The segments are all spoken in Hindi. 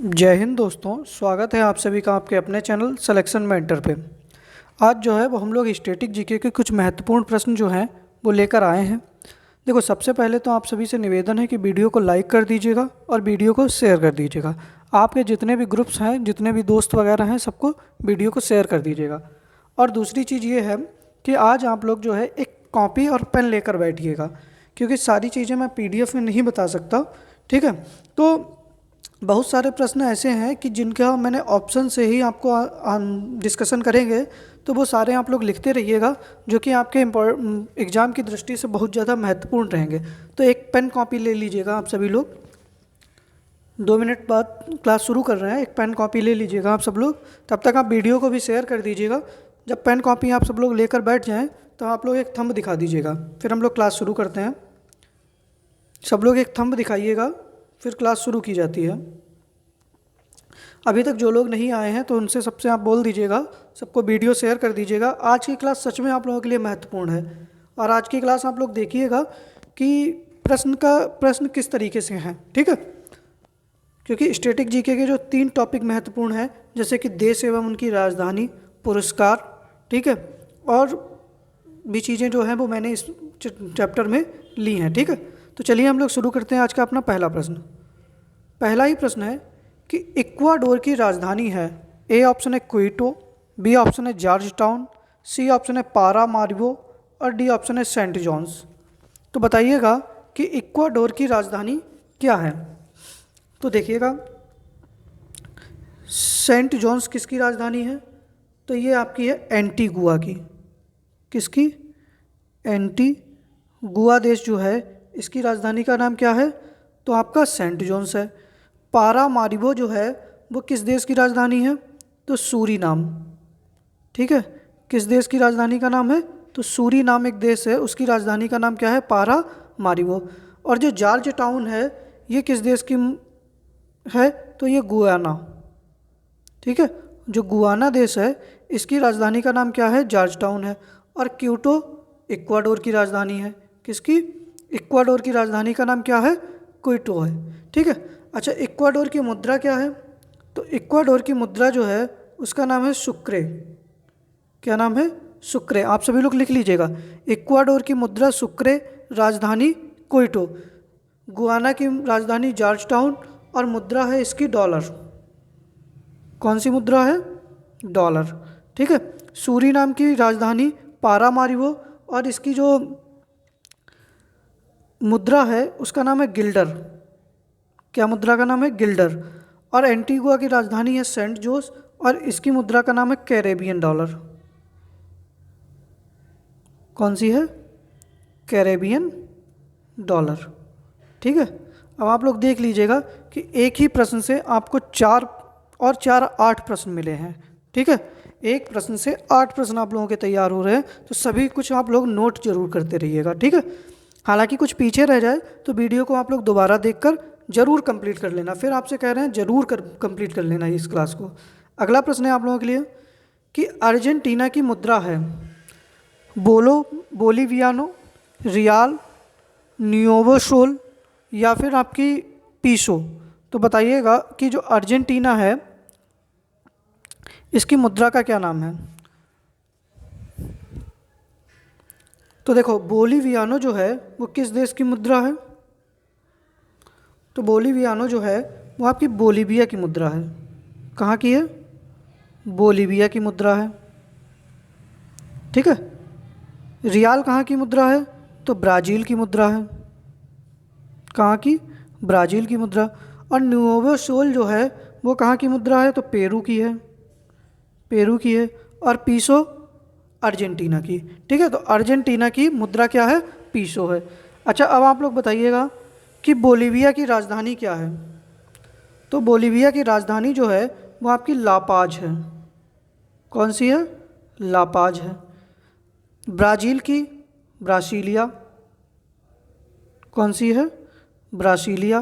जय हिंद दोस्तों, स्वागत है आप सभी का आपके अपने चैनल सिलेक्शन मेंटर पे। आज जो है वो हम लोग स्टैटिक जीके के कुछ महत्वपूर्ण प्रश्न जो हैं वो लेकर आए हैं। देखो, सबसे पहले तो आप सभी से निवेदन है कि वीडियो को लाइक कर दीजिएगा और वीडियो को शेयर कर दीजिएगा। आपके जितने भी ग्रुप्स हैं, जितने भी दोस्त वगैरह हैं, सबको वीडियो को शेयर कर दीजिएगा। और दूसरी चीज़ ये है कि आज आप लोग जो है एक कॉपी और पेन लेकर बैठिएगा, क्योंकि सारी चीज़ें मैं पीडीएफ में नहीं बता सकता। ठीक है, तो बहुत सारे प्रश्न ऐसे हैं कि जिनका मैंने ऑप्शन से ही आपको डिस्कशन करेंगे, तो वो सारे आप लोग लिखते रहिएगा, जो कि आपके एग्ज़ाम की दृष्टि से बहुत ज़्यादा महत्वपूर्ण रहेंगे। तो एक पेन कॉपी ले लीजिएगा आप सभी लोग। 2 मिनट बाद क्लास शुरू कर रहे हैं, एक पेन कॉपी ले लीजिएगा आप सब लोग। तब तक आप वीडियो को भी शेयर कर दीजिएगा। जब पेन कॉपी आप सब लोग लेकर बैठ जाएँ तो आप लोग एक थंब दिखा दीजिएगा, फिर हम लोग क्लास शुरू करते हैं। सब लोग एक थंब दिखाइएगा, फिर क्लास शुरू की जाती है। अभी तक जो लोग नहीं आए हैं तो उनसे सबसे आप बोल दीजिएगा, सबको वीडियो शेयर कर दीजिएगा। आज की क्लास सच में आप लोगों के लिए महत्वपूर्ण है, और आज की क्लास आप लोग देखिएगा कि प्रश्न किस तरीके से हैं। ठीक है, क्योंकि स्टैटिक जीके के जो 3 टॉपिक महत्वपूर्ण हैं, जैसे कि देश एवं उनकी राजधानी, पुरस्कार, ठीक है, और भी चीज़ें जो हैं वो मैंने इस चैप्टर में ली हैं। ठीक है, तो चलिए हम लोग शुरू करते हैं आज का अपना पहला प्रश्न। पहला ही प्रश्न है कि इक्वाडोर की राजधानी है। ए ऑप्शन है क्विटो, बी ऑप्शन है जॉर्ज टाउन, सी ऑप्शन है पारामारिबो, और डी ऑप्शन है सेंट जॉन्स। तो बताइएगा कि इक्वाडोर की राजधानी क्या है। तो देखिएगा, सेंट जॉन्स किसकी राजधानी है? तो ये आपकी है एंटीगुआ की। किसकी? एंटीगुआ देश जो है, इसकी राजधानी का नाम क्या है? तो आपका सेंट जॉन्स है। पारामारिबो जो है वो किस देश की राजधानी है? तो सूरीनाम। ठीक है, किस देश की राजधानी का नाम है? तो सूरीनाम एक देश है, उसकी राजधानी का नाम क्या है? पारामारिबो। और जो जॉर्ज टाउन है, ये किस देश की है? तो ये गुयाना। ठीक है, जो गुयाना देश है, इसकी राजधानी का नाम क्या है? जॉर्ज टाउन है। और क्यूटो इक्वाडोर की राजधानी है। किसकी? इक्वाडोर की राजधानी का नाम क्या है? क्विटो है। ठीक है, अच्छा, इक्वाडोर की मुद्रा क्या है? तो इक्वाडोर की मुद्रा जो है उसका नाम है सुक्रे। क्या नाम है? सुक्रे। आप सभी लोग लिख लीजिएगा, इक्वाडोर की मुद्रा सुक्रे, राजधानी क्विटो, गुयाना की राजधानी जॉर्ज टाउन, और मुद्रा है इसकी डॉलर। कौन सी मुद्रा है? डॉलर। ठीक है, सूरीनाम की राजधानी पारामारिबो, और इसकी जो मुद्रा है उसका नाम है गिल्डर। क्या मुद्रा का नाम है? गिल्डर। और एंटीगुआ की राजधानी है सेंट जोस, और इसकी मुद्रा का नाम है कैरेबियन डॉलर। कौन सी है? Caribbean dollar. ठीक है, अब आप लोग देख लीजिएगा कि एक ही प्रश्न से आपको 4 और 4 8 प्रश्न मिले हैं। ठीक है, एक प्रश्न से 8 प्रश्न आप लोगों के तैयार हो रहे हैं, तो सभी कुछ आप लोग नोट जरूर करते रहिएगा। ठीक है, हालांकि कुछ पीछे रह जाए तो वीडियो को आप लोग दोबारा देखकर जरूर कंप्लीट कर लेना। फिर आपसे कह रहे हैं जरूर कंप्लीट कर लेना इस क्लास को। अगला प्रश्न है आप लोगों के लिए कि अर्जेंटीना की मुद्रा है बोलीवियानो, रियाल, न्यूवो सोल, या फिर आपकी पीसो। तो बताइएगा कि जो अर्जेंटीना है, इसकी मुद्रा का क्या नाम है? तो देखो, बोलीवियानो जो है वो किस देश की मुद्रा है? तो बोलीवियानो जो है वो आपकी बोलीविया की मुद्रा है। कहाँ की है? बोलीविया की मुद्रा है। ठीक है, रियाल कहाँ की मुद्रा है? तो ब्राज़ील की मुद्रा है। कहाँ की? ब्राज़ील की मुद्रा। और न्यूवो सोल जो है वो कहाँ की मुद्रा है? तो पेरू की है। पेरू की है। और पीसो अर्जेंटीना की। ठीक है, तो अर्जेंटीना की मुद्रा क्या है? पीसो है। अच्छा, अब आप लोग बताइएगा कि बोलीविया की राजधानी क्या है। तो बोलीविया की राजधानी जो है वो आपकी लापाज है। कौन सी है? लापाज है। ब्राज़ील की ब्रासीलिया। कौन सी है? ब्रासीलिया।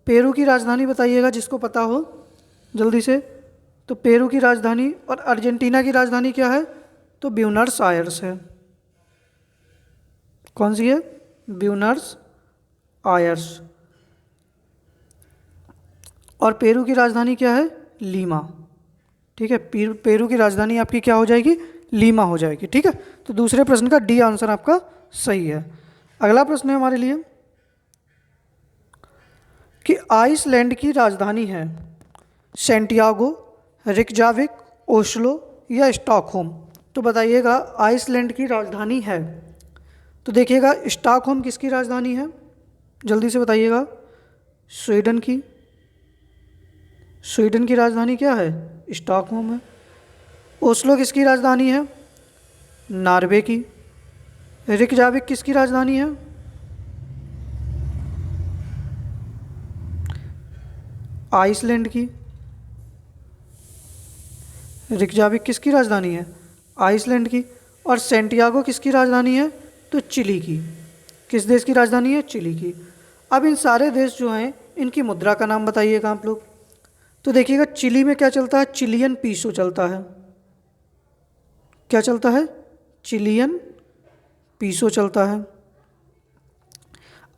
पेरू की राजधानी बताइएगा जिसको पता हो जल्दी से। तो पेरू की राजधानी और अर्जेंटीना की राजधानी क्या है? तो ब्यूनर्स आयर्स है। कौन सी है? Buenos Aires. और पेरू की राजधानी क्या है? लीमा। ठीक है, पेरू की राजधानी आपकी क्या हो जाएगी? लीमा हो जाएगी। ठीक है, तो दूसरे प्रश्न का डी आंसर आपका सही है। अगला प्रश्न है हमारे लिए कि आइसलैंड की राजधानी है सेंटियागो, रिकजाविक, ओस्लो या स्टॉकहोम। तो बताइएगा आइसलैंड की राजधानी है, तो देखिएगा स्टॉकहोम किसकी राजधानी है? जल्दी से बताइएगा। स्वीडन की। स्वीडन की राजधानी क्या है? स्टॉकहोम है। ओस्लो किसकी राजधानी है? नॉर्वे की। रिकजाविक किसकी राजधानी है? आइसलैंड की। रिकजाविक किसकी राजधानी है? आइसलैंड की। और सेंटियागो किसकी राजधानी है? तो चिली की। किस देश की राजधानी है? चिली की। अब इन सारे देश जो हैं इनकी मुद्रा का नाम बताइएगा आप लोग। तो देखिएगा चिली में क्या चलता है? चिलियन पीसो चलता है। क्या चलता है? चिलियन पीसो चलता है।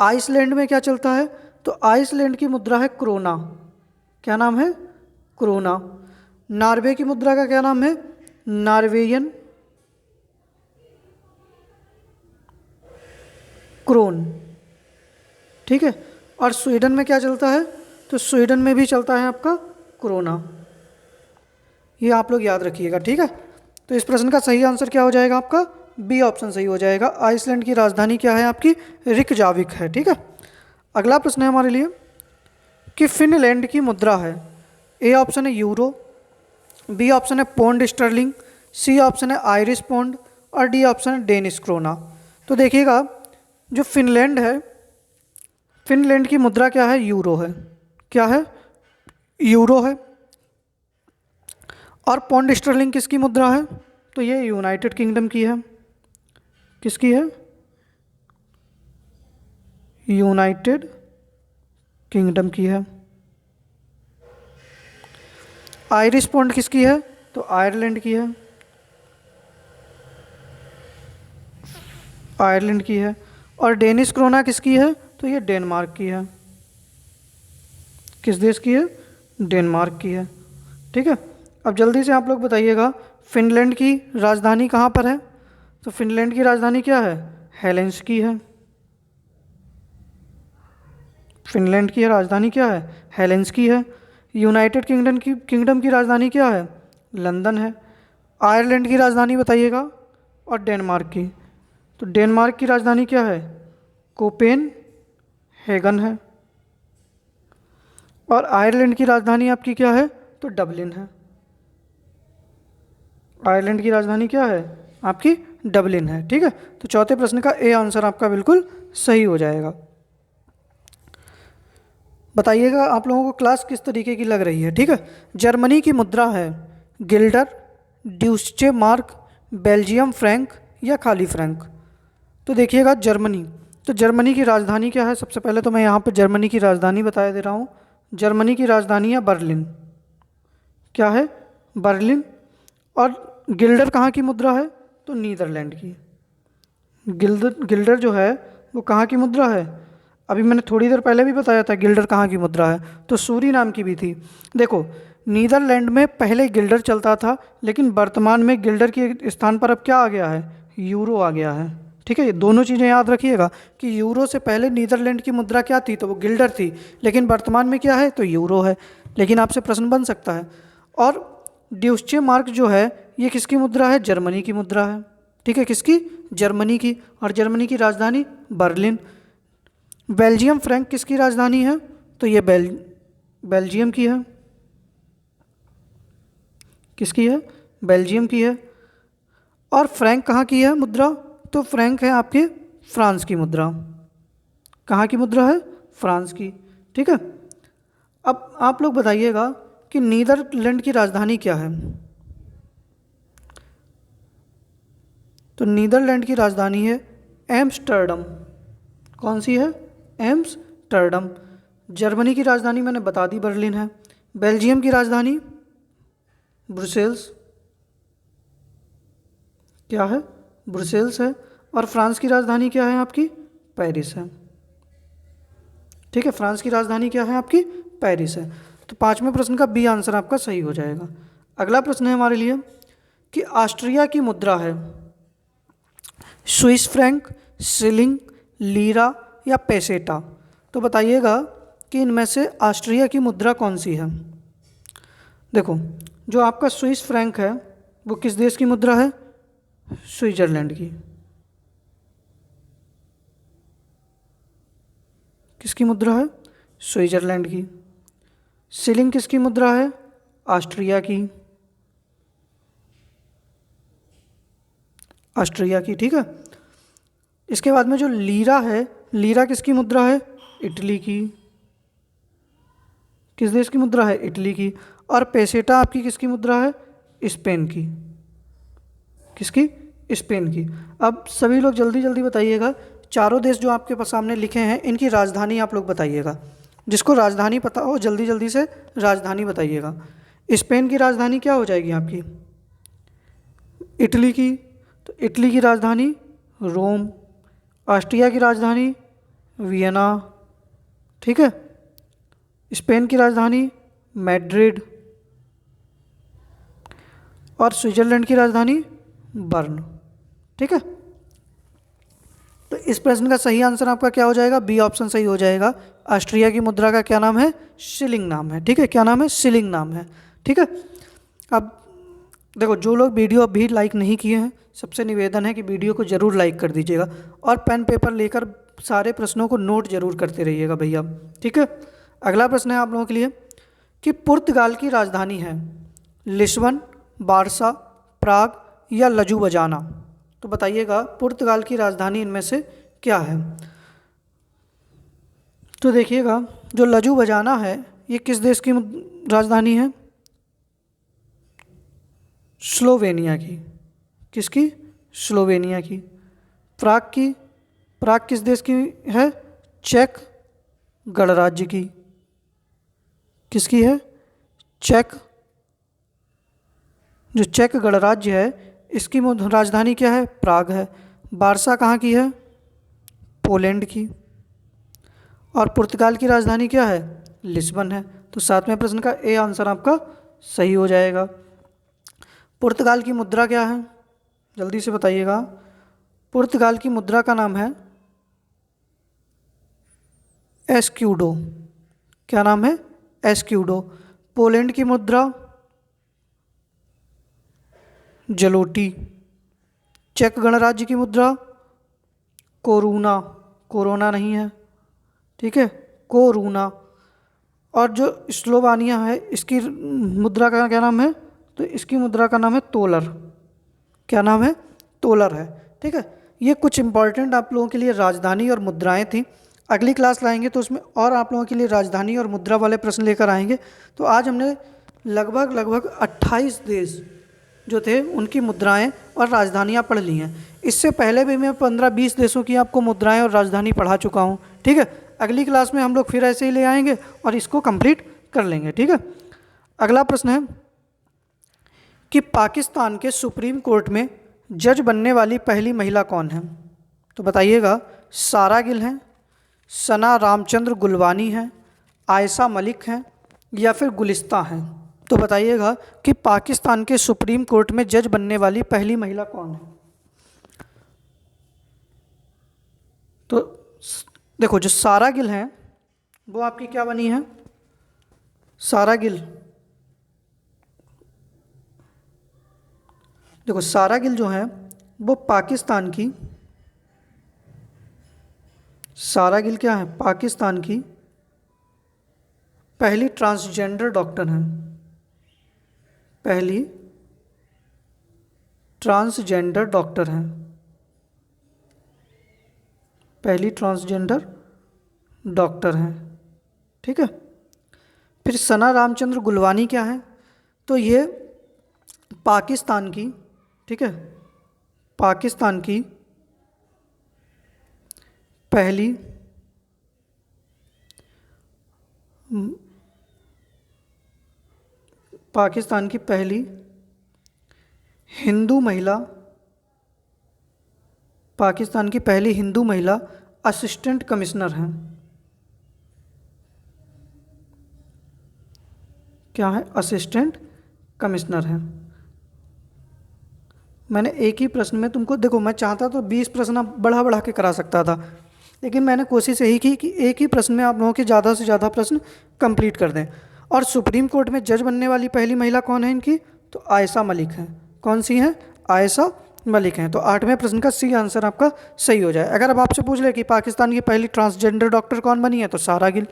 आइसलैंड में क्या चलता है? तो आइसलैंड की मुद्रा है क्रोना। क्या नाम है? क्रोना। नॉर्वे की मुद्रा का क्या नाम है? नॉर्वेयन क्रोन। ठीक है, और स्वीडन में क्या चलता है? तो स्वीडन में भी चलता है आपका क्रोना। ये आप लोग याद रखिएगा। ठीक है, तो इस प्रश्न का सही आंसर क्या हो जाएगा आपका? बी ऑप्शन सही हो जाएगा। आइसलैंड की राजधानी क्या है आपकी? रिकजाविक है। ठीक है, अगला प्रश्न है हमारे लिए कि फिनलैंड की मुद्रा है। ए ऑप्शन है यूरो, बी ऑप्शन है पौंड स्टर्लिंग, सी ऑप्शन है आयरिश पौंड और डी ऑप्शन है डेनिश क्रोना। तो देखिएगा जो फिनलैंड है, फिनलैंड की मुद्रा क्या है? यूरो है। क्या है? यूरो है। और पौंड स्टर्लिंग किसकी मुद्रा है? तो ये यूनाइटेड किंगडम की है। किसकी है? यूनाइटेड किंगडम की है। आयरिश पौंड किसकी है? तो आयरलैंड की है। आयरलैंड की है। और डेनिश क्रोना किसकी है? तो ये डेनमार्क की है। किस देश की है? डेनमार्क की है। ठीक है, अब जल्दी से आप लोग बताइएगा फिनलैंड की राजधानी कहाँ पर है? तो फिनलैंड की राजधानी क्या है? हेलेंसिकी है। फिनलैंड की राजधानी क्या है? हेलेंसिकी है। यूनाइटेड किंगडम की राजधानी क्या है? लंदन है। आयरलैंड की राजधानी बताइएगा। और डेनमार्क की, तो डेनमार्क की राजधानी क्या है? कोपेनहेगन है। और आयरलैंड की राजधानी आपकी क्या है? तो डबलिन है। आयरलैंड की राजधानी क्या है आपकी? डबलिन है। ठीक है, तो चौथे प्रश्न का ए आंसर आपका बिल्कुल सही हो जाएगा। बताइएगा आप लोगों को क्लास किस तरीके की लग रही है। ठीक है, जर्मनी की मुद्रा है गिल्डर, ड्यूचे मार्क, बेल्जियम फ्रैंक या खाली फ्रैंक। तो देखिएगा जर्मनी, तो जर्मनी की राजधानी क्या है? सबसे पहले तो मैं यहाँ पे जर्मनी की राजधानी बता दे रहा हूँ। जर्मनी की राजधानी है बर्लिन। क्या है? बर्लिन। और गिल्डर कहाँ की मुद्रा है? तो नीदरलैंड की। गिल्डर जो है वो कहाँ की मुद्रा है? अभी मैंने थोड़ी देर पहले भी बताया था गिल्डर कहाँ की मुद्रा है, तो सूरीनाम की भी थी। देखो नीदरलैंड में पहले गिल्डर चलता था, लेकिन वर्तमान में गिल्डर के स्थान पर अब क्या आ गया है? यूरो आ गया है। ठीक है, ये दोनों चीज़ें याद रखिएगा कि यूरो से पहले नीदरलैंड की मुद्रा क्या थी? तो वो गिल्डर थी, लेकिन वर्तमान में क्या है? तो यूरो है। लेकिन आपसे प्रश्न बन सकता है। और ड्यूचे मार्क जो है ये किसकी मुद्रा है? जर्मनी की मुद्रा है। ठीक है, किसकी? जर्मनी की। और जर्मनी की राजधानी बर्लिन। बेल्जियम फ्रैंक किसकी राजधानी है? तो ये बेल्जियम की है। किसकी है? बेल्जियम की है। और फ्रैंक कहाँ की है मुद्रा? तो फ्रैंक है आपके फ्रांस की मुद्रा। कहाँ की मुद्रा है? फ्रांस की। ठीक है, अब आप लोग बताइएगा कि नीदरलैंड की राजधानी क्या है? तो नीदरलैंड की राजधानी है एम्स्टर्डम। कौन सी है? एम्स्टर्डम। जर्मनी की राजधानी मैंने बता दी बर्लिन है। बेल्जियम की राजधानी ब्रुसेल्स। क्या है? ब्रुसेल्स है। और फ्रांस की राजधानी क्या है आपकी? पेरिस है। ठीक है, फ्रांस की राजधानी क्या है आपकी? पेरिस है। तो पाँचवें प्रश्न का बी आंसर आपका सही हो जाएगा। अगला प्रश्न है हमारे लिए कि ऑस्ट्रिया की मुद्रा है स्विस फ्रैंक, शिलिंग, लीरा या पेसेटा। तो बताइएगा कि इनमें से ऑस्ट्रिया की मुद्रा कौन सी है। देखो, जो आपका स्विस फ्रैंक है वो किस देश की मुद्रा है? स्विट्जरलैंड की। किसकी मुद्रा है? स्विट्जरलैंड की। शिलिंग किसकी मुद्रा है? ऑस्ट्रिया की। ऑस्ट्रिया की, ठीक है। इसके बाद में जो लीरा है, लीरा किसकी मुद्रा है? इटली की। किस देश की मुद्रा है? इटली की। और पेसेटा आपकी किसकी मुद्रा है? स्पेन की। किसकी? स्पेन की। अब सभी लोग जल्दी जल्दी बताइएगा, चारों देश जो आपके पास सामने लिखे हैं इनकी राजधानी आप लोग बताइएगा। जिसको राजधानी पता हो जल्दी जल्दी से राजधानी बताइएगा। स्पेन की राजधानी क्या हो जाएगी आपकी? इटली की। तो इटली की राजधानी रोम। ऑस्ट्रिया की राजधानी वियना, ठीक है। स्पेन की राजधानी मैड्रिड। और स्विट्जरलैंड की राजधानी बर्न, ठीक है। तो इस प्रश्न का सही आंसर आपका क्या हो जाएगा? बी ऑप्शन सही हो जाएगा। ऑस्ट्रिया की मुद्रा का क्या नाम है? शिलिंग नाम है, ठीक है। क्या नाम है? शिलिंग नाम है, ठीक है। अब देखो, जो लोग वीडियो अभी लाइक नहीं किए हैं, सबसे निवेदन है कि वीडियो को ज़रूर लाइक कर दीजिएगा और पेन पेपर लेकर सारे प्रश्नों को नोट जरूर करते रहिएगा भैया, ठीक है। अगला प्रश्न है आप लोगों के लिए कि पुर्तगाल की राजधानी है लिस्बन, बारसा, प्राग या लजुबजाना। तो बताइएगा पुर्तगाल की राजधानी इनमें से क्या है। तो देखिएगा, जो लजुबजाना है ये किस देश की राजधानी है? स्लोवेनिया की। किसकी? स्लोवेनिया की। प्राग की, प्राग किस देश की है? चेक गणराज्य की। किसकी है? चेक। जो चेक गणराज्य है इसकी राजधानी क्या है? प्राग है। बारसा कहाँ की है? पोलैंड की। और पुर्तगाल की राजधानी क्या है? लिस्बन है। तो सातवें प्रश्न का ए आंसर आपका सही हो जाएगा। पुर्तगाल की मुद्रा क्या है? जल्दी से बताइएगा। पुर्तगाल की मुद्रा का नाम है एस्क्यूडो। क्या नाम है? एस्क्यूडो। पोलैंड की मुद्रा जलोटी। चेक गणराज्य की मुद्रा कोरूना। कोरोना नहीं है, ठीक है, कोरूना। और जो स्लोवानिया है इसकी मुद्रा का क्या नाम है? तो इसकी मुद्रा का नाम है तोलर। क्या नाम है? तोलर है, ठीक है। ये कुछ इंपॉर्टेंट आप लोगों के लिए राजधानी और मुद्राएं थी। अगली क्लास लाएंगे तो उसमें और आप लोगों के लिए राजधानी और मुद्रा वाले प्रश्न लेकर आएंगे। तो आज हमने लगभग 28 देश जो थे उनकी मुद्राएं और राजधानियां पढ़ ली हैं। इससे पहले भी मैं 15-20 देशों की आपको मुद्राएं और राजधानी पढ़ा चुका हूं, ठीक है। अगली क्लास में हम लोग फिर ऐसे ही ले आएंगे और इसको कंप्लीट कर लेंगे, ठीक है। अगला प्रश्न है कि पाकिस्तान के सुप्रीम कोर्ट में जज बनने वाली पहली महिला कौन है। तो बताइएगा, सारा गिल हैं, सना रामचंद्र गुलवानी हैं, आयशा मलिक हैं या फिर गुलिस्ता हैं। तो बताइएगा कि पाकिस्तान के सुप्रीम कोर्ट में जज बनने वाली पहली महिला कौन है। तो देखो, जो सारा गिल हैं वो आपकी क्या बनी है? सारा गिल, देखो सारा गिल जो है वो पाकिस्तान की, सारा गिल क्या है? पाकिस्तान की पहली ट्रांसजेंडर डॉक्टर हैं। पहली ट्रांसजेंडर डॉक्टर हैं। पहली ट्रांसजेंडर डॉक्टर हैं, ठीक है। फिर सना रामचंद्र गुलवानी क्या है? तो ये पाकिस्तान की, ठीक है, पाकिस्तान की पहली पाकिस्तान की पहली हिंदू महिला, पाकिस्तान की पहली हिंदू महिला असिस्टेंट कमिश्नर हैं। क्या है, असिस्टेंट कमिश्नर है। मैंने एक ही प्रश्न में तुमको, देखो मैं चाहता तो 20 प्रश्न बढ़ा बढ़ा के करा सकता था, लेकिन मैंने कोशिश यही की कि एक ही प्रश्न में आप लोगों के ज़्यादा से ज़्यादा प्रश्न कंप्लीट कर दें। और सुप्रीम कोर्ट में जज बनने वाली पहली महिला कौन है इनकी, तो आयशा मलिक हैं। कौन सी हैं, आयशा मलिक हैं। तो 8वें प्रश्न का सी आंसर आपका सही हो जाए। अगर अब आपसे पूछ ले कि पाकिस्तान की पहली ट्रांसजेंडर डॉक्टर कौन बनी है, तो सारा गिल।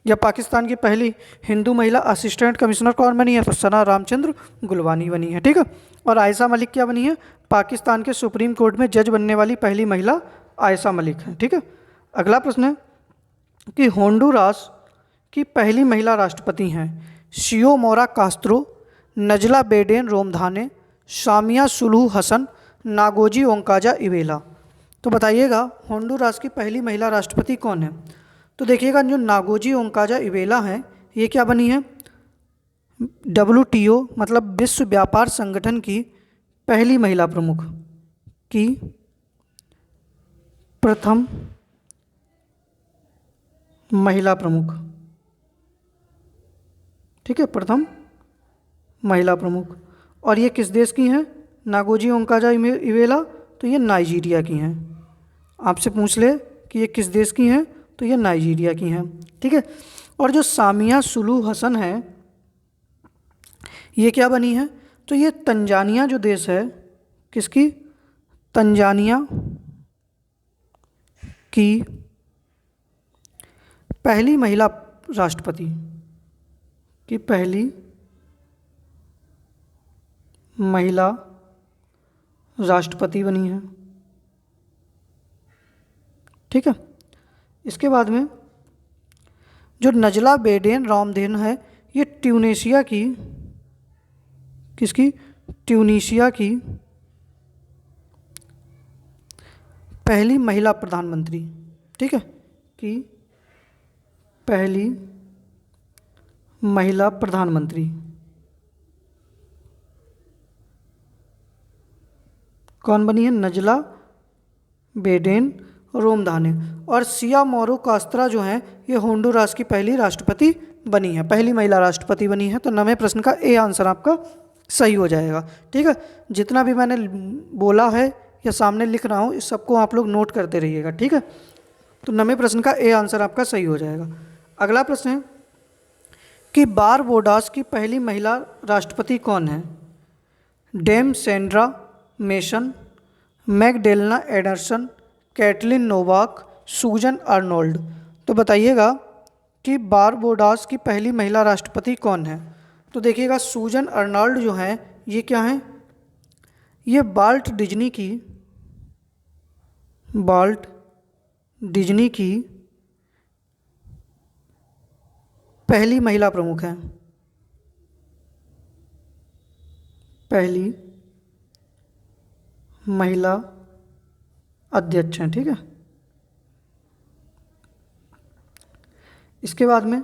या पाकिस्तान की पहली हिंदू महिला असिस्टेंट कमिश्नर कौन बनी है, तो सना रामचंद्र गुलवानी बनी है। ठीक है। और आयशा मलिक क्या बनी है, पाकिस्तान के सुप्रीम कोर्ट में जज बनने वाली पहली महिला आयशा मलिक है। ठीक है। अगला प्रश्न है कि होंडुरास की पहली महिला राष्ट्रपति हैं Xiomara Castro, Najla Bouden Romdhane, Samia Suluhu Hassan, Ngozi ओंकाजा इवेला। तो बताइएगा होंडुरास की पहली महिला राष्ट्रपति कौन है। तो देखिएगा जो नागोजी ओंकाजा इवेला हैं, ये क्या बनी है, WTO मतलब विश्व व्यापार संगठन की पहली महिला प्रमुख की प्रथम महिला प्रमुख। ठीक है, प्रथम महिला प्रमुख। और ये किस देश की हैं, नागोजी ओंकाजा इवेला, तो ये नाइजीरिया की हैं। आपसे पूछ ले कि ये किस देश की हैं, तो ये नाइजीरिया की हैं। ठीक है। और जो सामिया सुलूह हसन है, ये क्या बनी है, तो ये तंजानिया जो देश है, किसकी, तंजानिया की पहली महिला राष्ट्रपति की पहली महिला राष्ट्रपति बनी है। ठीक है। इसके बाद में जो नजला बेडेन रामदेन है, ये ट्यूनीशिया की, किसकी, ट्यूनीशिया की पहली महिला प्रधानमंत्री। ठीक है, कि पहली महिला प्रधानमंत्री कौन बनी है, नजला बेडेन रोमदाने। और सिया मोरो कास्त्रा जो हैं, ये होंडुरास की पहली राष्ट्रपति बनी है, पहली महिला राष्ट्रपति बनी है। तो 9वें प्रश्न का ए आंसर आपका सही हो जाएगा। ठीक है। जितना भी मैंने बोला है या सामने लिख रहा हूँ, इस सबको आप लोग नोट करते रहिएगा। ठीक है। तो 9वें प्रश्न का ए आंसर आपका सही हो जाएगा। अगला प्रश्न है कि बारबोडास की पहली महिला राष्ट्रपति कौन है, Dame Sandra Mason, Magdalena Andersson, Katalin Novak, Susan Arnold. तो बताइएगा कि बारबोडास की पहली महिला राष्ट्रपति कौन है। तो देखिएगा सूजन अर्नोल्ड जो हैं, ये क्या हैं, ये वाल्ट डिज्नी की पहली महिला प्रमुख हैं, पहली महिला अध्यक्ष हैं। ठीक है। इसके बाद में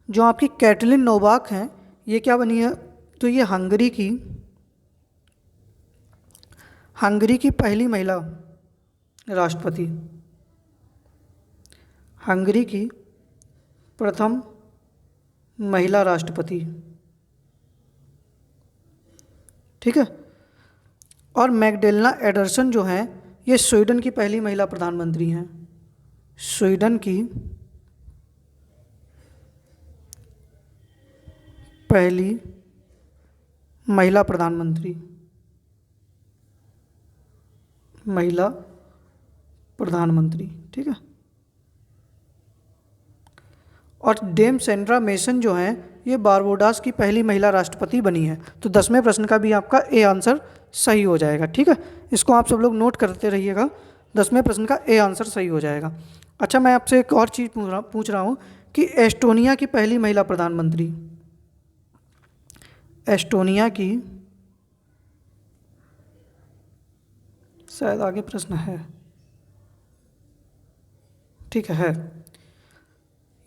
जो आपकी कैटलिन नोवाक हैं, ये क्या बनी है, तो ये हंगरी की पहली महिला राष्ट्रपति, हंगरी की प्रथम महिला राष्ट्रपति। ठीक है। और मैगडेलना एडरसन जो हैं, ये स्वीडन की पहली महिला प्रधानमंत्री हैं, स्वीडन की पहली महिला प्रधानमंत्री, ठीक है। और डेम सेंड्रा मेसन जो हैं, ये बारबोडास की पहली महिला राष्ट्रपति बनी है। तो 10वें प्रश्न का भी आपका ए आंसर सही हो जाएगा। ठीक है। इसको आप सब लोग नोट करते रहिएगा, 10वें प्रश्न का ए आंसर सही हो जाएगा। अच्छा, मैं आपसे एक और चीज़ पूछ रहा हूँ कि एस्टोनिया की पहली महिला प्रधानमंत्री, एस्टोनिया की, शायद आगे प्रश्न है, ठीक है,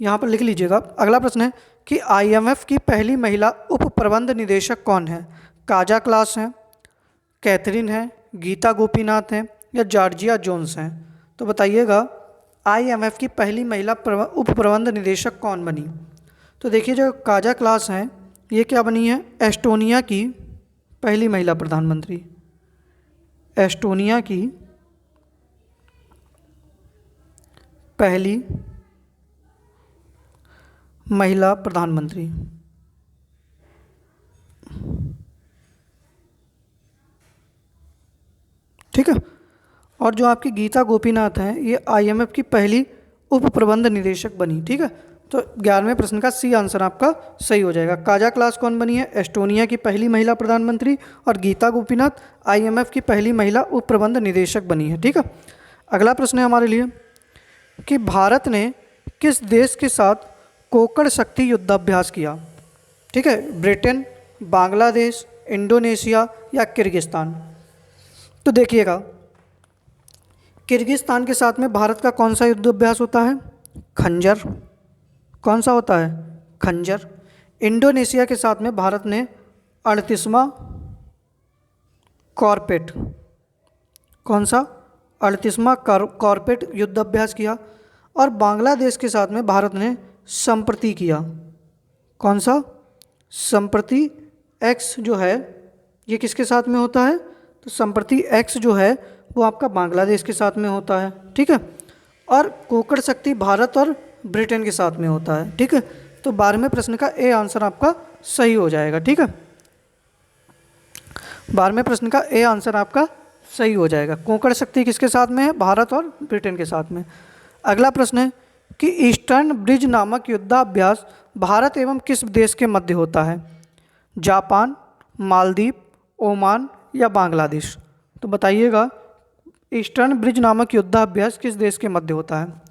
यहाँ पर लिख लीजिएगा। अगला प्रश्न है कि IMF की पहली महिला उप प्रबंध निदेशक कौन है, काजा क्लास हैं, कैथरीन है, गीता गोपीनाथ हैं, या जॉर्जिया जोन्स हैं। तो बताइएगा IMF की पहली महिला उप प्रबंध निदेशक कौन बनी। तो देखिए जो काजा क्लास हैं ये क्या बनी है, एस्टोनिया की पहली महिला प्रधानमंत्री, एस्टोनिया की पहली महिला प्रधानमंत्री। ठीक है। और जो आपकी गीता गोपीनाथ हैं ये आईएमएफ की पहली उप प्रबंध निदेशक बनी। ठीक है, तो 11वें प्रश्न का सी आंसर आपका सही हो जाएगा। काजा क्लास कौन बनी है, एस्टोनिया की पहली महिला प्रधानमंत्री, और गीता गोपीनाथ आईएमएफ की पहली महिला उप प्रबंध निदेशक बनी है। ठीक है, अगला प्रश्न है हमारे लिए कि भारत ने किस देश के साथ कोकड़ शक्ति युद्धाभ्यास किया। ठीक है, ब्रिटेन, बांग्लादेश, इंडोनेशिया या किर्गिस्तान। तो देखिएगा किर्गिस्तान के साथ में भारत का कौन सा युद्धाभ्यास होता है, खंजर। कौन सा होता है, खंजर। इंडोनेशिया के साथ में भारत ने 38वां कॉर्पेट, कौन सा, 38वां कॉर्पेट युद्धाभ्यास किया। और बांग्लादेश के साथ में भारत ने संप्रति किया। कौन सा, संप्रति एक्स जो है ये किसके साथ में होता है, तो संप्रति एक्स जो है वो आपका बांग्लादेश के साथ में होता है। ठीक है, और कोकड़ शक्ति भारत और ब्रिटेन के साथ में होता है। ठीक है, तो 12वें प्रश्न का ए आंसर आपका सही हो जाएगा। ठीक है, 12वें प्रश्न का ए आंसर आपका सही हो जाएगा। कोकड़ शक्ति किसके साथ में है, भारत और ब्रिटेन के साथ में। अगला प्रश्न है कि ईस्टर्न ब्रिज नामक युद्धाभ्यास भारत एवं किस देश के मध्य होता है, जापान, मालदीव, ओमान या बांग्लादेश। तो बताइएगा ईस्टर्न ब्रिज नामक युद्धाभ्यास किस देश के मध्य होता है।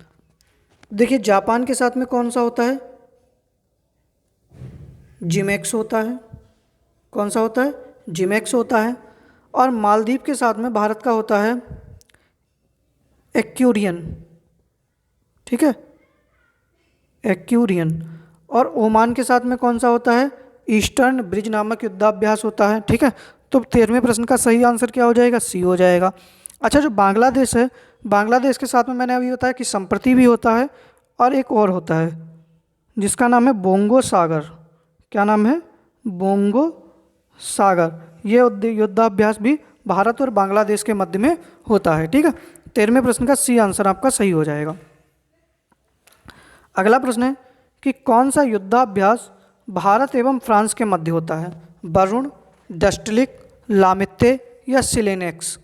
देखिए जापान के साथ में कौन सा होता है, जिमेक्स होता है। कौन सा होता है, जिमेक्स होता है। और मालदीव के साथ में भारत का होता है एक्यूरियन। ठीक है, एक्यूरियन। और ओमान के साथ में कौन सा होता है, ईस्टर्न ब्रिज नामक युद्धाभ्यास होता है। ठीक है, तो 13वें प्रश्न का सही आंसर क्या हो जाएगा, सी हो जाएगा। अच्छा, जो बांग्लादेश है, बांग्लादेश के साथ में मैंने अभी बताया कि संप्रति भी होता है और एक और होता है जिसका नाम है बोंगो सागर। क्या नाम है, बोंगो सागर। ये युद्धाभ्यास भी भारत और बांग्लादेश के मध्य में होता है। ठीक है, 13वें प्रश्न का सी आंसर आपका सही हो जाएगा। अगला प्रश्न है कि कौन सा युद्धाभ्यास भारत एवं फ्रांस के मध्य होता है, वरुण, डस्टलिक, लामित्ते या सिलेनेक्स।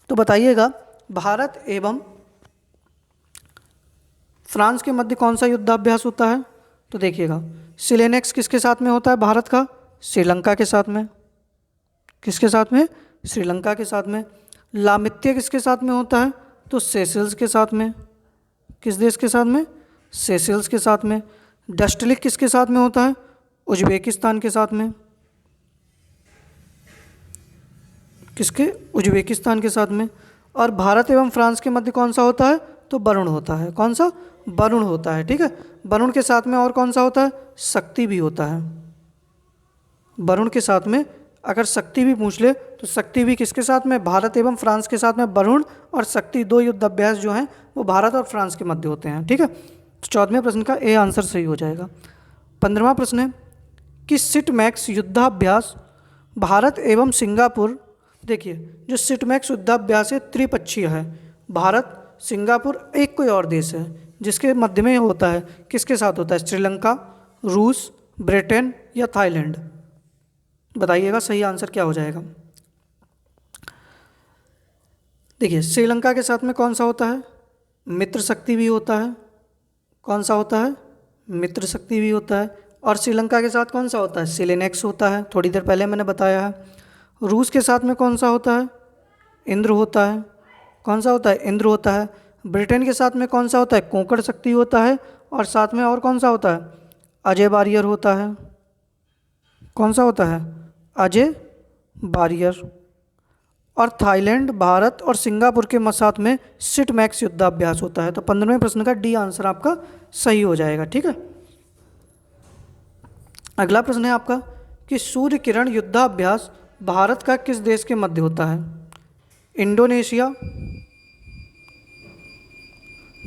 तो बताइएगा भारत एवं फ्रांस के मध्य कौन सा युद्धाभ्यास होता है। तो देखिएगा सिलेनेक्स किसके साथ में होता है भारत का, श्रीलंका के साथ में। किसके साथ में, श्रीलंका के साथ में। लामित्ते किसके साथ में होता है, तो सेशल्स के साथ में। किस देश के साथ में, सेशल्स के साथ में। डस्टलिक किसके साथ में होता है, उज्बेकिस्तान के साथ में। किसके, उज्बेकिस्तान के साथ में। और भारत एवं फ्रांस के मध्य कौन सा होता है, तो वरुण होता है। कौन सा, वरुण होता है। ठीक है, वरुण के साथ में और कौन सा होता है, शक्ति भी होता है। वरुण के साथ में अगर शक्ति भी पूछ ले तो शक्ति भी किसके साथ में, भारत एवं फ्रांस के साथ में। वरुण और शक्ति दो युद्धाभ्यास जो हैं वो भारत और फ्रांस के मध्य होते हैं। ठीक है, तो 14वें प्रश्न का ए आंसर सही हो जाएगा। 15वां प्रश्न है कि सिटमैक्स युद्धाभ्यास भारत एवं सिंगापुर। देखिए जो सिटमैक्स युद्धाभ्यास है त्रिपक्षीय है, भारत, सिंगापुर, एक कोई और देश है जिसके मध्य में होता है। किसके साथ होता है, श्रीलंका, रूस, ब्रिटेन या थाईलैंड। बताइएगा सही आंसर क्या हो जाएगा। देखिए श्रीलंका के साथ में कौन सा होता है, मित्र शक्ति भी होता है। कौन सा होता है, मित्र शक्ति भी होता है। और श्रीलंका के साथ कौन सा होता है, सिलेनेक्स होता है, थोड़ी देर पहले मैंने बताया है। रूस के साथ में कौन सा होता है, इंद्र होता है। कौन सा होता है, इंद्र होता है। ब्रिटेन के साथ में कौन सा होता है, कोंकण शक्ति होता है। और साथ में और कौन सा होता है, अजय बारियर होता है। कौन सा होता है, अजय बारियर। और थाईलैंड, भारत और सिंगापुर के साथ में सिटमैक्स युद्धाभ्यास होता है। तो 15वें प्रश्न का डी आंसर आपका सही हो जाएगा। ठीक है, अगला प्रश्न है आपका कि सूर्य किरण युद्धाभ्यास भारत का किस देश के मध्य होता है, इंडोनेशिया,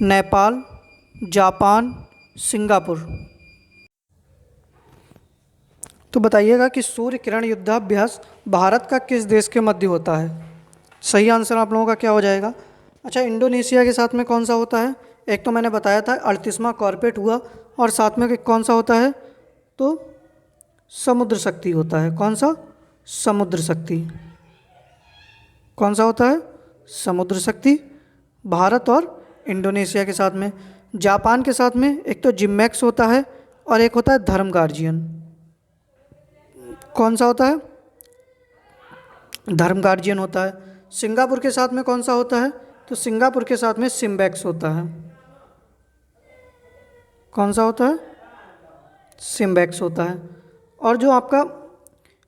नेपाल, जापान, सिंगापुर। तो बताइएगा कि सूर्य किरण युद्धाभ्यास भारत का किस देश के मध्य होता है। सही आंसर आप लोगों का क्या हो जाएगा। अच्छा, इंडोनेशिया के साथ में कौन सा होता है। एक तो मैंने बताया था 38वां कॉर्पेट हुआ, और साथ में कौन सा होता है, तो समुद्र शक्ति होता है। कौन सा, समुद्र शक्ति। कौन सा होता है, समुद्र शक्ति। भारत और इंडोनेशिया के साथ में। जापान के साथ में एक तो जिम्मैक्स होता है और एक होता है धर्म गार्जियन। कौन सा होता है, धर्म गार्जियन होता है। सिंगापुर के साथ में कौन सा होता है, तो सिंगापुर के साथ में सिम्बैक्स होता है। कौन सा होता है, सिम्बैक्स होता है। और जो आपका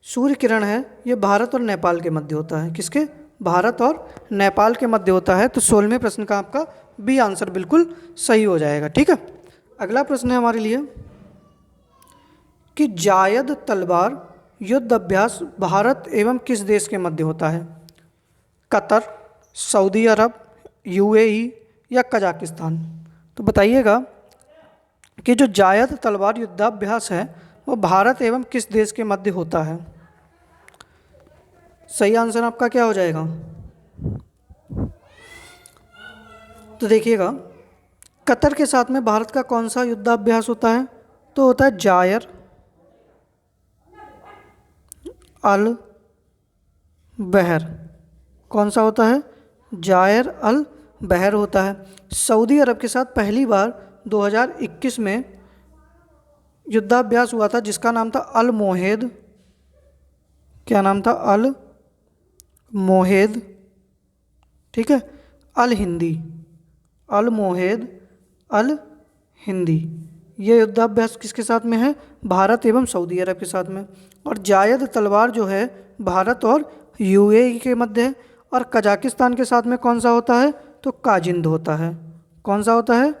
सूर्य किरण है ये भारत और नेपाल के मध्य होता है। किसके, भारत और नेपाल के मध्य होता है। तो 16वें प्रश्न का आपका बी आंसर बिल्कुल सही हो जाएगा। ठीक है, अगला प्रश्न है हमारे लिए कि जायद तलवार युद्ध अभ्यास भारत एवं किस देश के मध्य होता है। कतर, सऊदी अरब, यूएई या कजाकिस्तान। तो बताइएगा कि जो जायद तलवार युद्धाभ्यास है वो भारत एवं किस देश के मध्य होता है। सही आंसर आपका क्या हो जाएगा। तो देखिएगा, कतर के साथ में भारत का कौन सा युद्धाभ्यास होता है, तो होता है जायर अल बहर। कौन सा होता है, जायर अल बहर होता है। सऊदी अरब के साथ पहली बार 2021 में युद्धाभ्यास हुआ था जिसका नाम था अल मोहेद। क्या नाम था, अल मोहेद। ठीक है, अल हिंदी, अल मोहेद अल हिंदी। ये युद्धाभ्यास किसके साथ में है, भारत एवं सऊदी अरब के साथ में। और जायद तलवार जो है भारत और यूएई के मध्य है। और कजाकिस्तान के साथ में कौन सा होता है, तो काजिंद होता है। कौन सा होता है,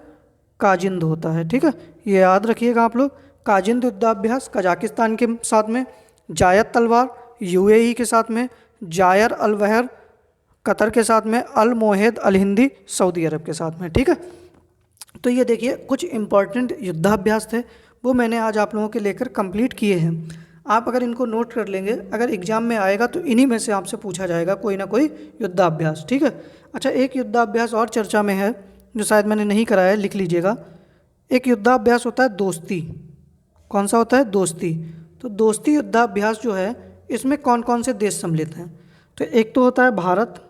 काजिंद होता है। ठीक है, ये याद रखिएगा आप लोग। काजिंद युद्धाभ्यास कजाकिस्तान के साथ में, जायद तलवार यूएई के साथ में, जायर अल बहर कतर के साथ में, अल मोहेद अल हिंदी सऊदी अरब के साथ में। ठीक है, तो ये देखिए कुछ इंपॉर्टेंट युद्धाभ्यास थे वो मैंने आज आप लोगों के लेकर कंप्लीट किए हैं। आप अगर इनको नोट कर लेंगे, अगर एग्जाम में आएगा तो इन्हीं में से आपसे पूछा जाएगा कोई ना कोई युद्धाभ्यास। ठीक है, अच्छा, एक युद्धाभ्यास और चर्चा में है जो शायद मैंने नहीं कराया है, लिख लीजिएगा। एक युद्धाभ्यास होता है दोस्ती। कौन सा होता है, दोस्ती। तो दोस्ती युद्धाभ्यास जो है इसमें कौन कौन से देश सम्मिलित हैं, तो एक तो होता है भारत।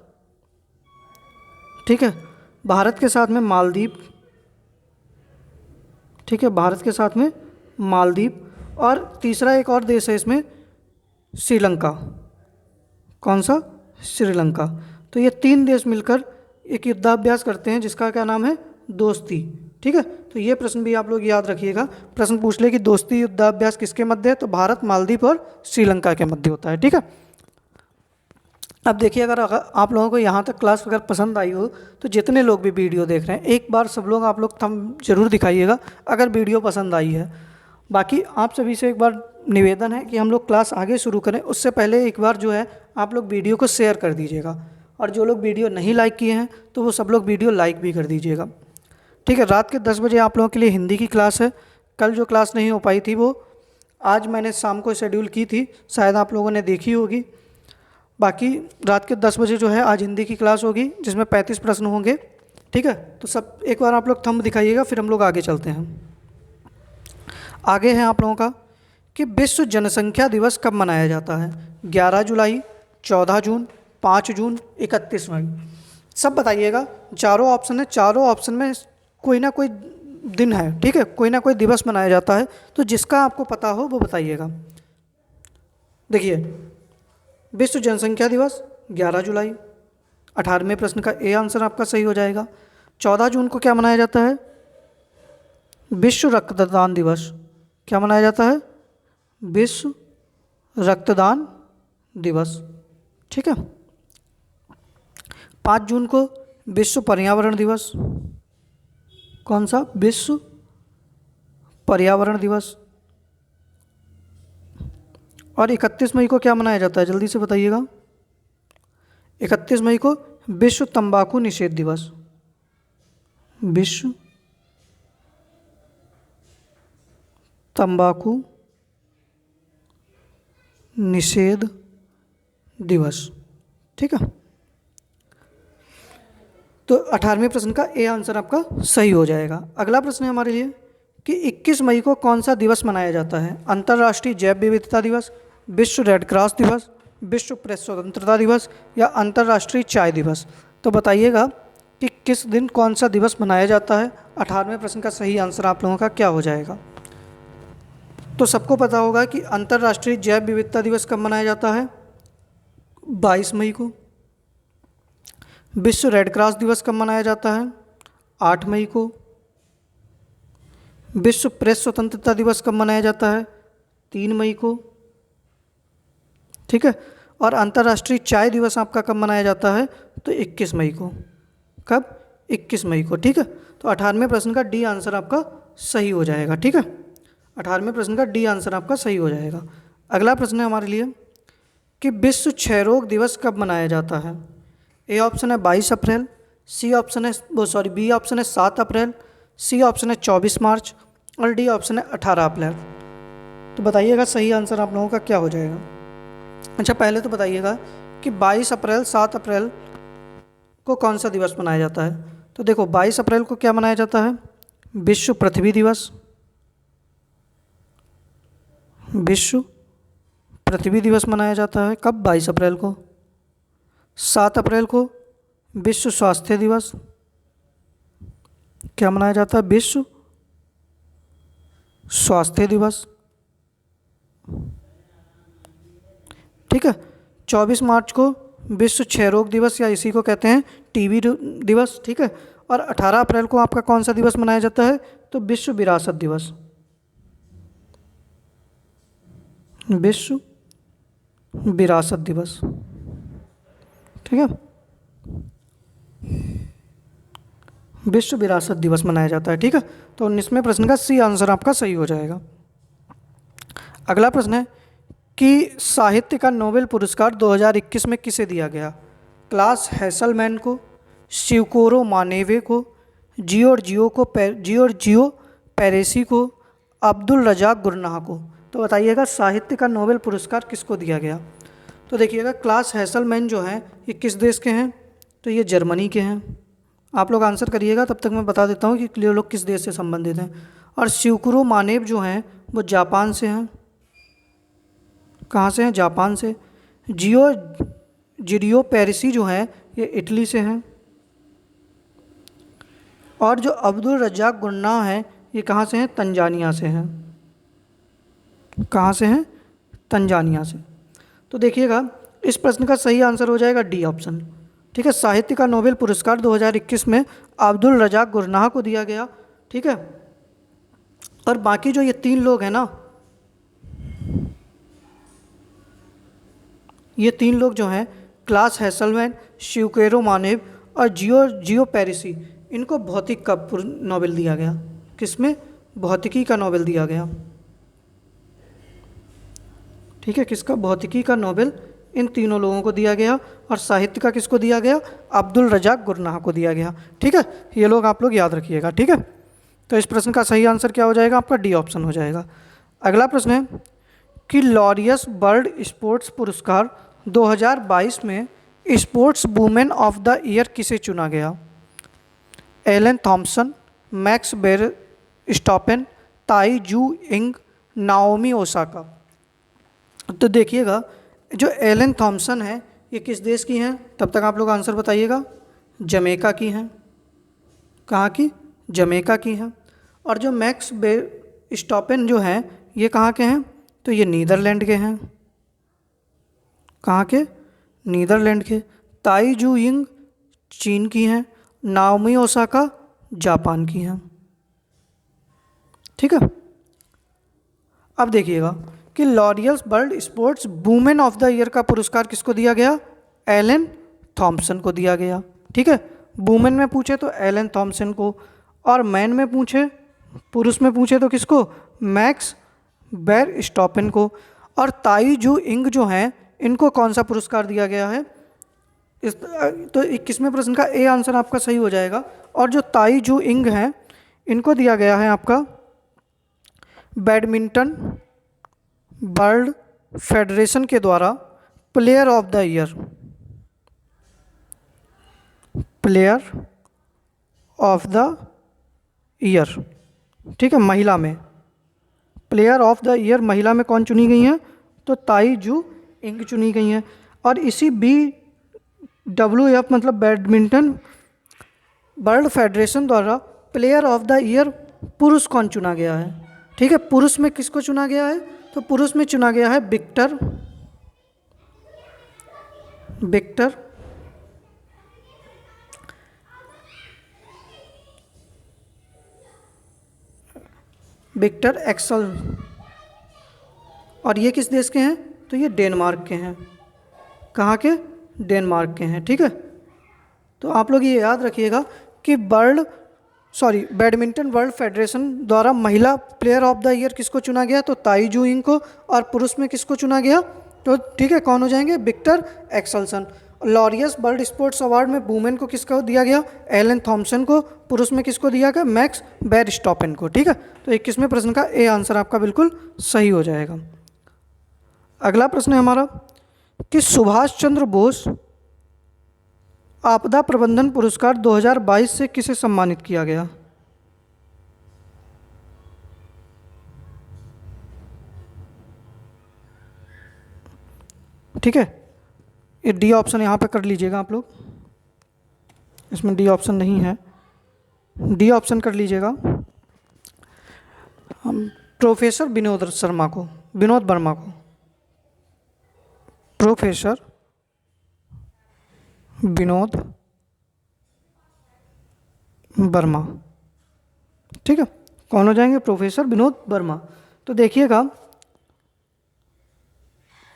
ठीक है, भारत के साथ में मालदीव। ठीक है, भारत के साथ में मालदीव। और तीसरा एक और देश है इसमें, श्रीलंका। कौन सा, श्रीलंका। तो ये 3 देश मिलकर एक युद्धाभ्यास करते हैं जिसका क्या नाम है, दोस्ती। ठीक है, तो ये प्रश्न भी आप लोग याद रखिएगा। प्रश्न पूछ ले कि दोस्ती युद्धाभ्यास किसके मध्य है, तो भारत, मालदीव और श्रीलंका के मध्य होता है। ठीक है, अब देखिए अगर आप लोगों को यहाँ तक क्लास अगर पसंद आई हो तो जितने लोग भी वीडियो देख रहे हैं एक बार सब लोग आप लोग थंब जरूर दिखाइएगा अगर वीडियो पसंद आई है। बाकी आप सभी से एक बार निवेदन है कि हम लोग क्लास आगे शुरू करें उससे पहले एक बार जो है आप लोग वीडियो को शेयर कर दीजिएगा, और जो लोग वीडियो नहीं लाइक किए हैं तो वो सब लोग वीडियो लाइक भी कर दीजिएगा। ठीक है, रात के 10 बजे आप लोगों के लिए हिंदी की क्लास है। कल जो क्लास नहीं हो पाई थी वो आज मैंने शाम को शेड्यूल की थी, शायद आप लोगों ने देखी होगी। बाकी रात के 10 बजे जो है आज हिंदी की क्लास होगी जिसमें 35 प्रश्न होंगे। ठीक है, तो सब एक बार आप लोग थंब दिखाइएगा फिर हम लोग आगे चलते हैं। आगे है आप लोगों का कि विश्व जनसंख्या दिवस कब मनाया जाता है, 11 जुलाई, 14 जून, 5 जून, 31 मई। सब बताइएगा, चारों ऑप्शन है, चारों ऑप्शन में कोई ना कोई दिन है। ठीक है, कोई ना कोई दिवस मनाया जाता है, तो जिसका आपको पता हो वो बताइएगा। देखिए, विश्व जनसंख्या दिवस 11 जुलाई, 18वें प्रश्न का ए आंसर आपका सही हो जाएगा। 14 जून को क्या मनाया जाता है, विश्व रक्तदान दिवस। क्या मनाया जाता है, विश्व रक्तदान दिवस। ठीक है, 5 जून को विश्व पर्यावरण दिवस। कौन सा, विश्व पर्यावरण दिवस। और 31 मई को क्या मनाया जाता है, जल्दी से बताइएगा। 31 मई को विश्व तंबाकू निषेध दिवस। विश्व तंबाकू निषेध दिवस। ठीक है, तो 18वें प्रश्न का ए आंसर आपका सही हो जाएगा। अगला प्रश्न है हमारे लिए कि 21 मई को कौन सा दिवस मनाया जाता है? अंतर्राष्ट्रीय जैव विविधता दिवस, विश्व रेड क्रॉस दिवस, विश्व प्रेस स्वतंत्रता दिवस या अंतर्राष्ट्रीय चाय दिवस। तो बताइएगा कि किस दिन कौन सा दिवस मनाया जाता है। 18वें प्रश्न का सही आंसर आप लोगों का क्या हो जाएगा? तो सबको पता होगा कि अंतर्राष्ट्रीय जैव विविधता दिवस कब मनाया जाता है? 22 मई को। विश्व रेड क्रॉस दिवस कब मनाया जाता है? 8 मई को। विश्व प्रेस स्वतंत्रता दिवस कब मनाया जाता है? 3 मई को। ठीक है, और अंतर्राष्ट्रीय चाय दिवस आपका कब मनाया जाता है? तो 21 मई को। कब? 21 मई को। ठीक है, तो 18वें प्रश्न का डी आंसर आपका सही हो जाएगा। ठीक है, 18वें प्रश्न का डी आंसर आपका सही हो जाएगा। अगला प्रश्न है हमारे लिए कि विश्व क्षय रोग दिवस कब मनाया जाता है? ए ऑप्शन है 22 अप्रैल, सी ऑप्शन है बी ऑप्शन है 7 अप्रैल, सी ऑप्शन है 24 मार्च और डी ऑप्शन है 18 अप्रैल। तो बताइएगा सही आंसर आप लोगों का क्या हो जाएगा। अच्छा, पहले तो बताइएगा कि 22 अप्रैल 7 अप्रैल को कौन सा दिवस मनाया जाता है। तो देखो 22 अप्रैल को क्या मनाया जाता है? विश्व पृथ्वी दिवस। विश्व पृथ्वी दिवस मनाया जाता है कब? 22 अप्रैल को। 7 अप्रैल को विश्व स्वास्थ्य दिवस क्या मनाया जाता है? विश्व स्वास्थ्य दिवस। ठीक है, 24 मार्च को विश्व क्षय रोग दिवस या इसी को कहते हैं टीबी दिवस। ठीक है, और 18 अप्रैल को आपका कौन सा दिवस मनाया जाता है? तो विश्व विरासत दिवस। विश्व विरासत दिवस। ठीक है, विश्व विरासत दिवस मनाया जाता है। ठीक है, तो 19वें प्रश्न का सी आंसर आपका सही हो जाएगा। अगला प्रश्न है कि साहित्य का नोबेल पुरस्कार 2021 में किसे दिया गया? क्लास हैसलमैन को, शिवकोरो मानेवे को, जियोर्जियो पेरेसी को, अब्दुल रजाक गुरनाह को। तो बताइएगा साहित्य का नोबेल पुरस्कार किसको दिया गया? तो देखिएगा क्लास हैसलमैन जो हैं ये किस देश के हैं? तो ये जर्मनी के हैं। आप लोग आंसर करिएगा, तब तक मैं बता देता हूँ कि ये लोग किस देश से संबंधित हैं। और शिवकुरो मानेव जो हैं वो जापान से हैं। कहाँ से हैं? जापान से। जिडियो पेरिसी जो हैं ये इटली से हैं। और जो अब्दुल रज्जाक गुरनाह हैं ये कहाँ से हैं? तंजानिया से हैं। कहाँ से हैं? तंजानिया से। तो देखिएगा इस प्रश्न का सही आंसर हो जाएगा डी ऑप्शन। ठीक है, साहित्य का नोबेल पुरस्कार 2021 में अब्दुल रजाक गुरनाह को दिया गया। ठीक है, और बाकी जो ये 3 लोग हैं ना, ये 3 लोग जो हैं क्लास हैसलमैन, शिवकेरो मानेव और जियो पेरिसी, इनको भौतिक का नोबेल दिया गया। किसमें? भौतिकी का नोबेल दिया गया। ठीक है, किसका? भौतिकी का नोबेल इन तीनों लोगों को दिया गया। और साहित्य का किसको दिया गया? अब्दुल रजाक गुरनाह को दिया गया। ठीक है, ये लोग आप लोग याद रखिएगा। ठीक है, तो इस प्रश्न का सही आंसर क्या हो जाएगा? आपका डी ऑप्शन हो जाएगा। अगला प्रश्न है कि लॉरियस वर्ल्ड स्पोर्ट्स पुरस्कार 2022 में sports women of the year किसे चुना गया? एलन थॉम्सन, मैक्स स्टॉपेन, ताई जू इंग, नाओमी ओसाका। तो देखिएगा जो एलन थॉम्सन है ये किस देश की हैं? तब तक आप लोग आंसर बताइएगा। जमैका की हैं। कहाँ की? जमैका की हैं। और जो मैक्स स्टॉपेन जो हैं ये कहाँ के हैं? तो ये नीदरलैंड के हैं। कहाँ के? नीदरलैंड के। ताई जू यिंग चीन की हैं। नाओमी ओसाका जापान की हैं। ठीक है, अब देखिएगा कि Laureus world sports women of the year का पुरस्कार किसको दिया गया? एलन थॉम्सन को दिया गया। ठीक है, वुमेन में पूछे तो एलन थॉम्सन को, और मैन में पूछे, पुरुष में पूछे तो किसको? मैक्स स्टॉपेन को। और ताई जू इंग जो हैं इनको कौन सा पुरस्कार दिया गया है? तो 21वें प्रश्न का ए आंसर आपका सही हो जाएगा। और जो ताई जू इंग हैं इनको दिया गया है आपका बैडमिंटन वर्ल्ड फेडरेशन के द्वारा player of the year, player of the year, ठीक है, महिला में प्लेयर ऑफ द ईयर महिला में कौन चुनी गई हैं? तो ताई जू इंग चुनी गई हैं। और इसी BWF मतलब बैडमिंटन वर्ल्ड फेडरेशन द्वारा प्लेयर ऑफ द ईयर पुरुष कौन चुना गया है? ठीक है, पुरुष में किसको चुना गया है? तो पुरुष में चुना गया है विक्टर एक्सल। और ये किस देश के हैं? तो ये डेनमार्क के हैं। कहाँ के? डेनमार्क के हैं। ठीक है, तो आप लोग ये याद रखिएगा कि बैडमिंटन वर्ल्ड फेडरेशन द्वारा महिला प्लेयर ऑफ द ईयर किसको चुना गया? तो ताई जू इंग को। और पुरुष में किसको चुना गया? तो ठीक है, कौन हो जाएंगे? Viktor Axelsen. Laureus world sports award में वुमेन को किसको दिया गया? एलन थॉम्सन को। पुरुष में किसको दिया गया? मैक्स वेरस्टैपेन को। ठीक है, तो 21वें प्रश्न का ए आंसर आपका बिल्कुल सही हो जाएगा। अगला प्रश्न है हमारा कि सुभाष चंद्र बोस आपदा प्रबंधन पुरस्कार 2022 से किसे सम्मानित किया गया? ठीक है, ये डी ऑप्शन यहाँ पे कर लीजिएगा आप लोग, इसमें डी ऑप्शन नहीं है, डी ऑप्शन कर लीजिएगा। हम प्रोफेसर विनोद वर्मा को, प्रोफेसर विनोद वर्मा। ठीक है, कौन हो जाएंगे? प्रोफेसर विनोद वर्मा। तो देखिएगा,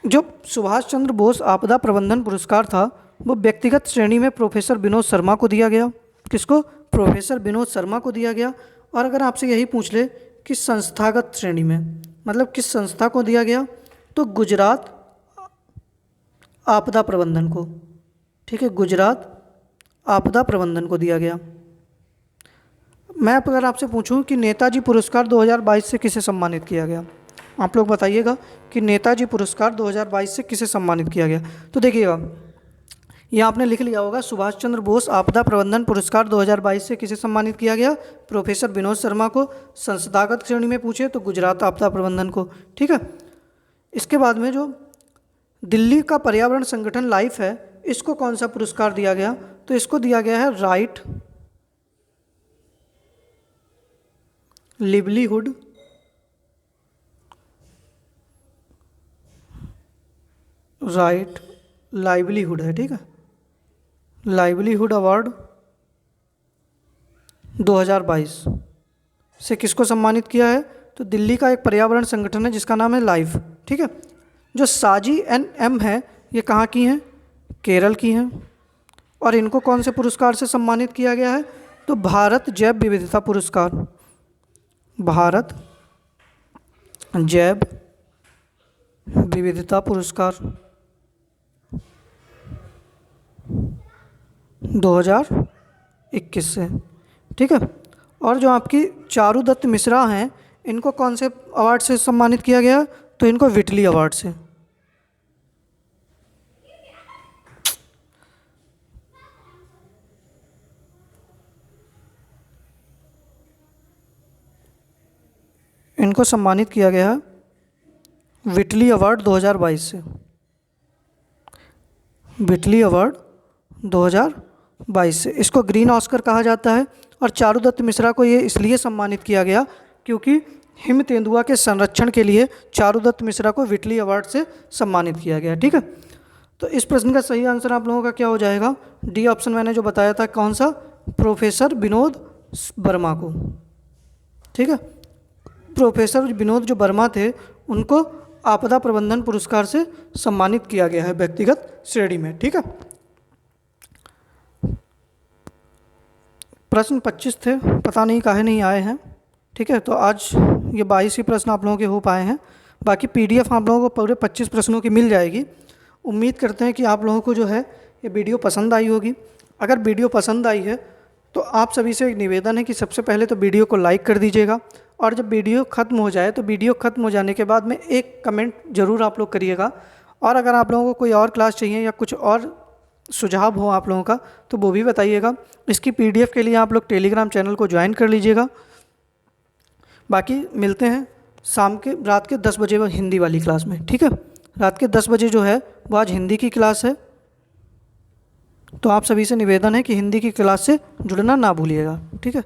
जो सुभाष चंद्र बोस आपदा प्रबंधन पुरस्कार था वो व्यक्तिगत श्रेणी में प्रोफेसर विनोद शर्मा को दिया गया। किसको? प्रोफेसर विनोद शर्मा को दिया गया। और अगर आपसे यही पूछ ले कि संस्थागत श्रेणी में मतलब किस संस्था को दिया गया, तो गुजरात आपदा प्रबंधन को। ठीक है, गुजरात आपदा प्रबंधन को दिया गया। मैं अगर आपसे पूछूं कि नेताजी पुरस्कार 2022 से किसे सम्मानित किया गया, आप लोग बताइएगा कि नेताजी पुरस्कार 2022 से किसे सम्मानित किया गया। तो देखिएगा, ये आपने लिख लिया होगा, सुभाष चंद्र बोस आपदा प्रबंधन पुरस्कार 2022 से किसे सम्मानित किया गया? प्रोफेसर विनोद शर्मा को। संस्थागत श्रेणी में पूछे तो गुजरात आपदा प्रबंधन को। ठीक है, इसके बाद में जो दिल्ली का पर्यावरण संगठन लाइफ है, इसको कौन सा पुरस्कार दिया गया? तो इसको दिया गया है राइट लाइवलीहुड है। ठीक है, लाइवलीहुड अवार्ड 2022 से किसको सम्मानित किया है? तो दिल्ली का एक पर्यावरण संगठन है जिसका नाम है लाइफ। ठीक है, जो साजी NM है ये कहाँ की हैं? केरल की हैं। और इनको कौन से पुरस्कार से सम्मानित किया गया है? तो भारत जैव विविधता पुरस्कार, भारत जैव विविधता पुरस्कार 2021 से। ठीक है, और जो आपकी चारुदत्त मिश्रा हैं, इनको कौन से अवार्ड से सम्मानित किया गया? तो इनको विटली अवार्ड से। इनको सम्मानित किया गया है विटली अवार्ड 2022 से, विटली अवार्ड 2022 से। इसको ग्रीन ऑस्कर कहा जाता है। और चारुदत्त मिश्रा को ये इसलिए सम्मानित किया गया क्योंकि हिम तेंदुआ के संरक्षण के लिए चारुदत्त मिश्रा को विटली अवार्ड से सम्मानित किया गया। ठीक है, तो इस प्रश्न का सही आंसर आप लोगों का क्या हो जाएगा? डी ऑप्शन मैंने जो बताया था, कौन सा? प्रोफेसर विनोद वर्मा को। ठीक है, प्रोफेसर विनोद जो वर्मा थे उनको आपदा प्रबंधन पुरस्कार से सम्मानित किया गया है व्यक्तिगत श्रेणी में। ठीक है, प्रश्न 25 थे, पता नहीं काहे नहीं आए हैं। ठीक है, तो आज ये 22 ही प्रश्न आप लोगों के हो पाए हैं। बाकी PDF आप लोगों को पूरे 25 प्रश्नों की मिल जाएगी। उम्मीद करते हैं कि आप लोगों को जो है ये वीडियो पसंद आई होगी। अगर वीडियो पसंद आई है तो आप सभी से एक निवेदन है कि सबसे पहले तो वीडियो को लाइक कर दीजिएगा और जब वीडियो ख़त्म हो जाए तो वीडियो ख़त्म हो जाने के बाद में एक कमेंट ज़रूर आप लोग करिएगा। और अगर आप लोगों को कोई और क्लास चाहिए या कुछ और सुझाव हो आप लोगों का तो वो भी बताइएगा। इसकी PDF के लिए आप लोग टेलीग्राम चैनल को ज्वाइन कर लीजिएगा। बाकी मिलते हैं रात के 10 बजे हिंदी वाली क्लास में, ठीक है। रात के 10 बजे जो है वो आज हिंदी की क्लास है, तो आप सभी से निवेदन है कि हिंदी की क्लास से जुड़ना ना भूलिएगा, ठीक है।